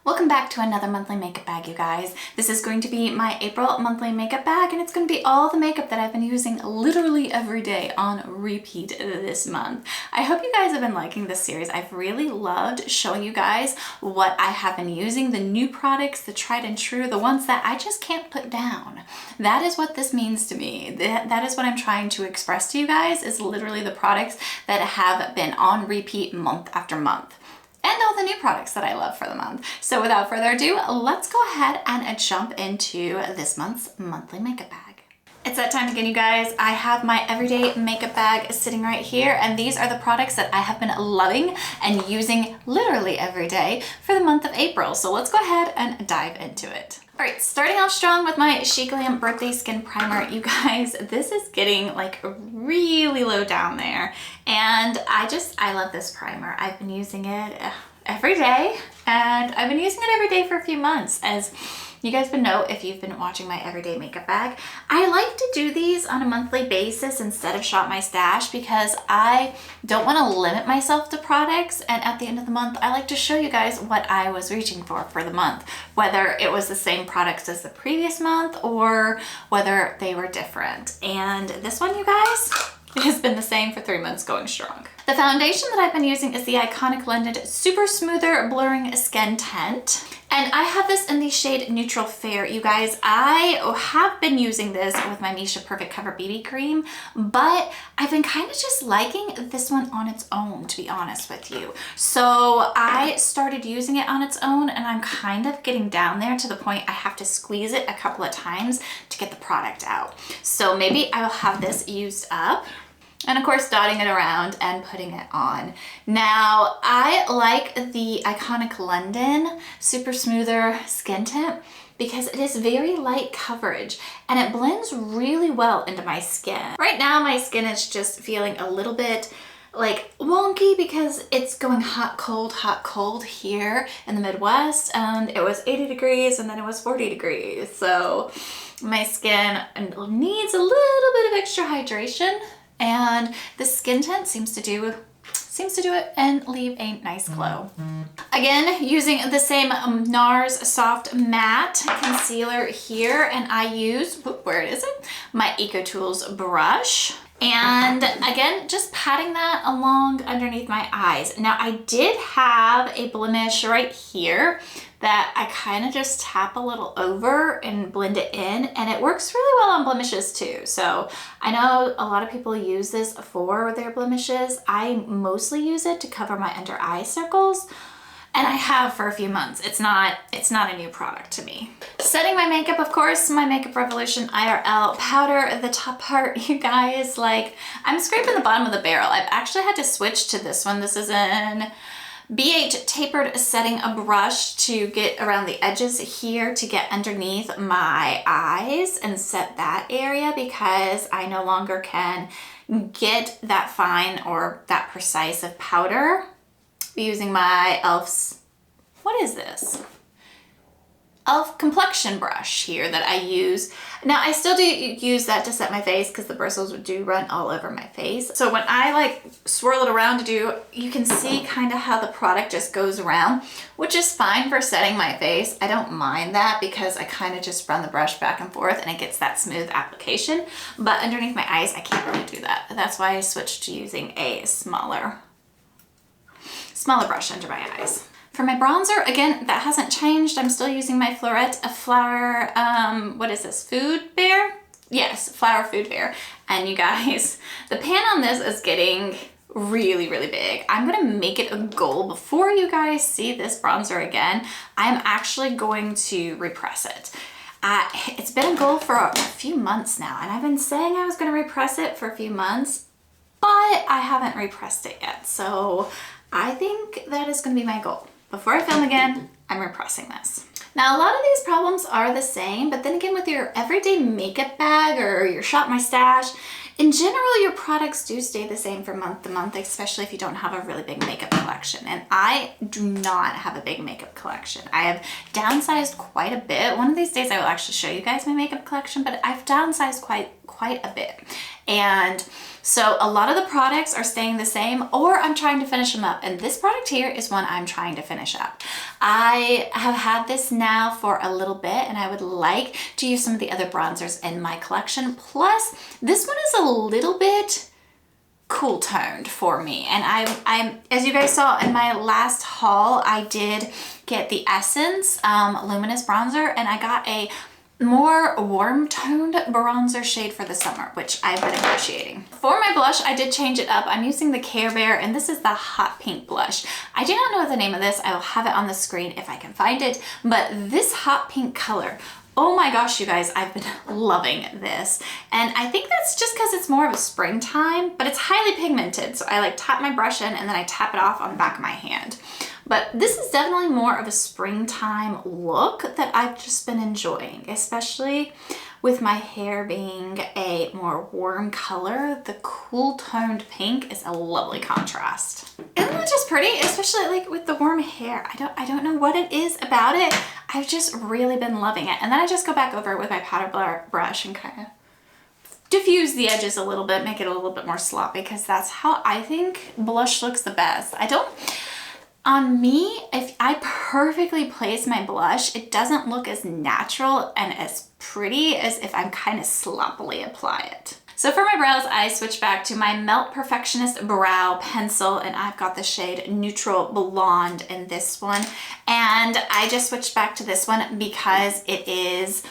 Welcome back to another monthly makeup bag, you guys. This is going to be my April monthly makeup bag, and it's going to be all the makeup that I've been using literally every day on repeat this month. I hope you guys have been liking this series. I've really loved showing you guys what I have been using, the new products, the tried and true, the ones that I just can't put down. That is what this means to me. That is what I'm trying to express to you guys, is literally the products that have been on repeat month after month. And all the new products that I love for the month. So without further ado, let's go ahead and jump into this month's monthly makeup bag. It's that time again, you guys. I have my everyday makeup bag sitting right here, and these are the products that I have been loving and using literally every day for the month of April. So let's go ahead and dive into it. All right, starting off strong with my SheGlam Birthday Skin Primer. You guys, this is getting like really low down there. And I love this primer. I've been using it every day, and I've been using it every day for a few months. As you guys would know if you've been watching my everyday makeup bag, I like to do these on a monthly basis instead of shop my stash, because I don't want to limit myself to products, and at the end of the month I like to show you guys what I was reaching for the month, whether it was the same products as the previous month or whether they were different. And this one, you guys, it has been the same for 3 months going strong. The foundation that I've been using is the iconic London Super Smoother Blurring Skin Tint. And I have this in the shade Neutral Fair. You guys, I have been using this with my Misha Perfect Cover BB Cream, but I've been kind of just liking this one on its own, to be honest with you. So I started using it on its own, and I'm kind of getting down there to the point I have to squeeze it a couple of times to get the product out. So maybe I'll have this used up. And of course, dotting it around and putting it on. Now, I like the iconic London Super Smoother Skin Tint because it is very light coverage and it blends really well into my skin. Right now, my skin is just feeling a little bit like wonky because it's going hot, cold here in the Midwest, and it was 80 degrees and then it was 40 degrees. So my skin needs a little bit of extra hydration. And the skin tint seems to do it and leave a nice glow. Again, using the same Nars Soft Matte Concealer here, and I use, where is it? My Eco Tools brush. And again, just patting that along underneath my eyes. Now, I did have a blemish right here that I kind of just tap a little over and blend it in, and it works really well on blemishes too. So I know a lot of people use this for their blemishes. I mostly use it to cover my under eye circles, and I have for a few months. It's not a new product to me. Setting my makeup, of course, my Makeup Revolution IRL Powder. The top part, you guys, like, I'm scraping the bottom of the barrel. I've actually had to switch to this one. This is in BH Tapered Setting a brush to get around the edges here to get underneath my eyes and set that area, because I no longer can get that fine or that precise of powder using my e.l.f.'s, what is this? e.l.f. complexion brush here that I use. Now, I still do use that to set my face because the bristles do run all over my face. So when I like swirl it around you can see kind of how the product just goes around, which is fine for setting my face. I don't mind that because I kind of just run the brush back and forth and it gets that smooth application. But underneath my eyes, I can't really do that. That's why I switched to using a smaller brush under my eyes. For my bronzer, again, that hasn't changed. I'm still using my Florette Flower, what is this, Food Bear? Yes, Flower Food Bear. And you guys, the pan on this is getting really, really big. I'm gonna make it a goal before you guys see this bronzer again. I'm actually going to repress it. It's been a goal for a few months now, and I've been saying I was gonna repress it for a few months, but I haven't repressed it yet. So I think that is gonna be my goal. Before I film again, I'm repressing this. Now, a lot of these problems are the same, but then again, with your everyday makeup bag or your shop my stash, in general, your products do stay the same from month to month, especially if you don't have a really big makeup collection. And I do not have a big makeup collection. I have downsized quite a bit. One of these days I will actually show you guys my makeup collection, but I've downsized quite quite a bit. And so a lot of the products are staying the same, or I'm trying to finish them up. And this product here is one I'm trying to finish up. I have had this now for a little bit, and I would like to use some of the other bronzers in my collection. Plus, this one is a little bit cool toned for me. And I'm as you guys saw in my last haul, I did get the Essence Luminous Bronzer, and I got a more warm toned bronzer shade for the summer, which I've been appreciating. For my blush, I did change it up. I'm using the Care Bear, and this is the Hot Pink blush. I do not know the name of this. I will have it on the screen if I can find it, but this hot pink color, oh my gosh, you guys, I've been loving this. And I think that's just because it's more of a springtime, but it's highly pigmented. So I like tap my brush in and then I tap it off on the back of my hand. But this is definitely more of a springtime look that I've just been enjoying, especially with my hair being a more warm color. The cool toned pink is a lovely contrast. Isn't that just pretty? Especially like with the warm hair. I don't know what it is about it. I've just really been loving it. And then I just go back over it with my powder brush and kind of diffuse the edges a little bit, make it a little bit more sloppy, because that's how I think blush looks the best. On me, if I perfectly place my blush, it doesn't look as natural and as pretty as if I'm kind of sloppily apply it. So for my brows, I switched back to my Melt Perfectionist Brow Pencil, and I've got the shade Neutral Blonde in this one. And I just switched back to this one because it is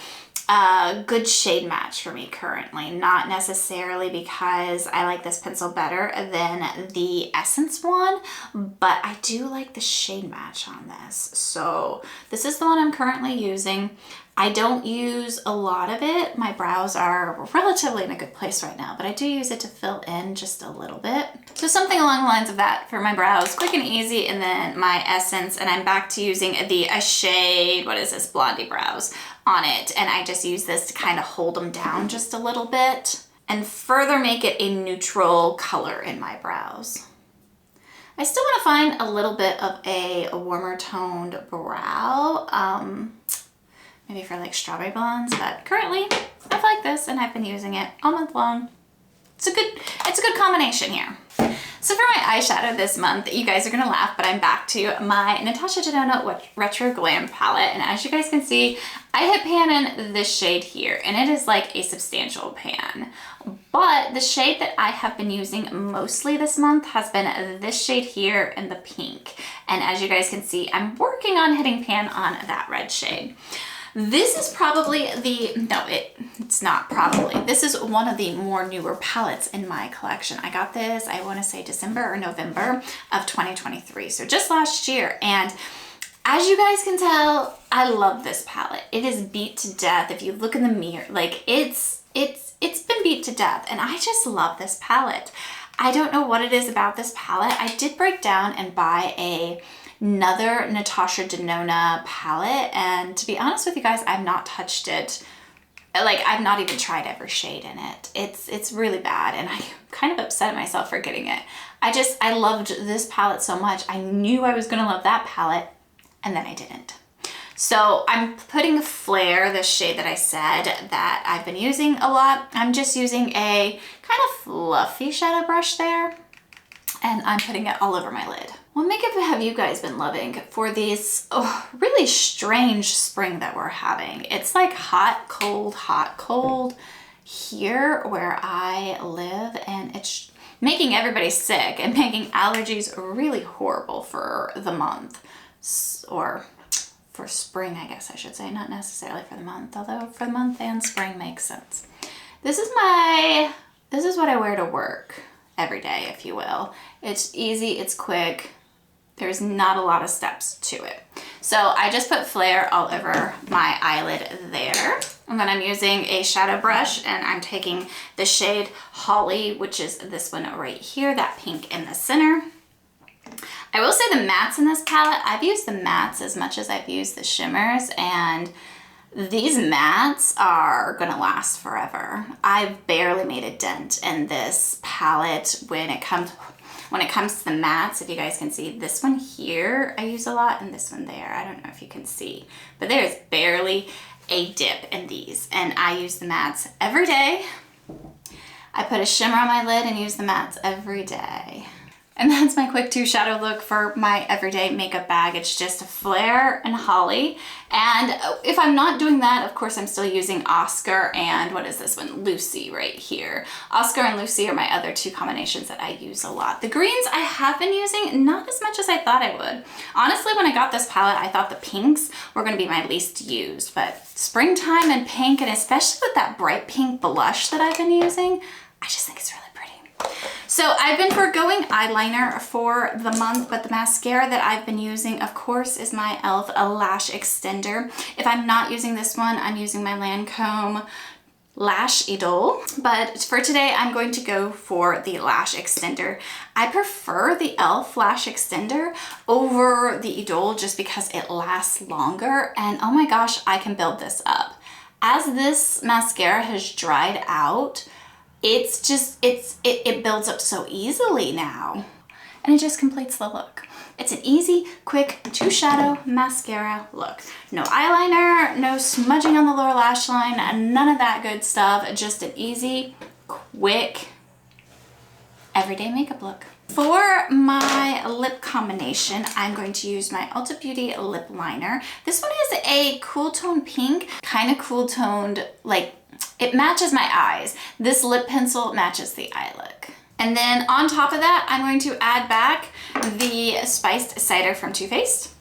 a good shade match for me currently, not necessarily because I like this pencil better than the Essence one, but I do like the shade match on this. So this is the one I'm currently using. I don't use a lot of it. My brows are relatively in a good place right now, but I do use it to fill in just a little bit. So something along the lines of that for my brows, quick and easy, and then my Essence, and I'm back to using the shade, what is this, Blondie Brows on it, and I just use this to kind of hold them down just a little bit and further make it a neutral color in my brows. I still want to find a little bit of a warmer toned brow, maybe for like strawberry blondes, but currently I like this and I've been using it all month long. It's a good combination here. So for my eyeshadow this month, you guys are gonna laugh, but I'm back to my Natasha Denona Retro Glam palette. And as you guys can see, I hit pan in this shade here, and it is like a substantial pan. But the shade that I have been using mostly this month has been this shade here and the pink. And as you guys can see, I'm working on hitting pan on that red shade. This is probably it's not probably. This is one of the more newer palettes in my collection. I got this, I want to say December or November of 2023. So just last year. And as you guys can tell, I love this palette. It is beat to death. If you look in the mirror, like it's been beat to death. And I just love this palette. I don't know what it is about this palette. I did break down and buy another Natasha Denona palette, and to be honest with you guys, I've not touched it. Like, I've not even tried every shade in it. It's really bad, and I'm kind of upset at myself for getting it. I loved this palette so much. I knew I was gonna love that palette, and then I didn't. So I'm putting Flare, the shade that I said that I've been using a lot. I'm just using a kind of fluffy shadow brush there, and I'm putting it all over my lid. What makeup have you guys been loving for these really strange spring that we're having? It's like hot, cold here where I live, and it's making everybody sick and making allergies really horrible for the month, or for spring, I guess I should say, not necessarily for the month, although for the month and spring makes sense. This is what I wear to work every day, if you will. It's easy, it's quick. There's not a lot of steps to it. So I just put Flare all over my eyelid there. And then I'm using a shadow brush, and I'm taking the shade Holly, which is this one right here, that pink in the center. I will say the mattes in this palette, I've used the mattes as much as I've used the shimmers, and these mattes are gonna last forever. I've barely made a dent in this palette when it comes to the mattes. If you guys can see, this one here I use a lot, and this one there, I don't know if you can see, but there's barely a dip in these, and I use the mattes every day I put a shimmer on my lid and use the mattes every day. And that's my quick 2 shadow look for my everyday makeup bag. It's just a Flare and Holly. And if I'm not doing that, of course, I'm still using Oscar and what is this one? Lucy right here. Oscar and Lucy are my other 2 combinations that I use a lot. The greens I have been using, not as much as I thought I would. Honestly, when I got this palette, I thought the pinks were gonna be my least used, but springtime and pink, and especially with that bright pink blush that I've been using, I just think it's really pretty. So I've been forgoing eyeliner for the month, but the mascara that I've been using, of course, is my e.l.f. Lash Extender. If I'm not using this one, I'm using my Lancome Lash Idol. But for today, I'm going to go for the Lash Extender. I prefer the e.l.f. Lash Extender over the Idol just because it lasts longer. And oh my gosh, I can build this up. As this mascara has dried out, it's just, it builds up so easily now. And it just completes the look. It's an easy, quick 2 shadow mascara look. No eyeliner, no smudging on the lower lash line, none of that good stuff. Just an easy, quick, everyday makeup look. For my lip combination, I'm going to use my Ulta Beauty lip liner. This one is a cool tone pink, kind of cool toned, like, it matches my eyes. This lip pencil matches the eye look. And then on top of that, I'm going to add back the Spiced Cider from Too Faced.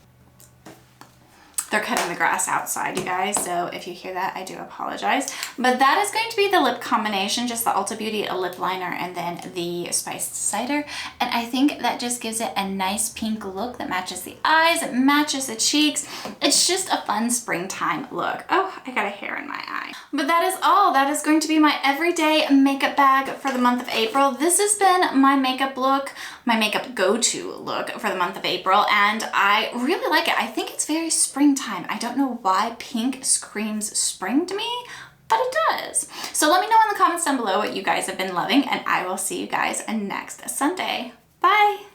They're cutting the grass outside, you guys, so if you hear that, I do apologize. But that is going to be the lip combination, just the Ulta Beauty lip liner and then the Spiced Cider. And I think that just gives it a nice pink look that matches the eyes, it matches the cheeks. It's just a fun springtime look. Oh, I got a hair in my eye. But that is all. That is going to be my everyday makeup bag for the month of April. This has been my makeup look, my makeup go-to look for the month of April, and I really like it. I think it's very springtime. I don't know why pink screams spring to me, but it does. So let me know in the comments down below what you guys have been loving, and I will see you guys next Sunday. Bye!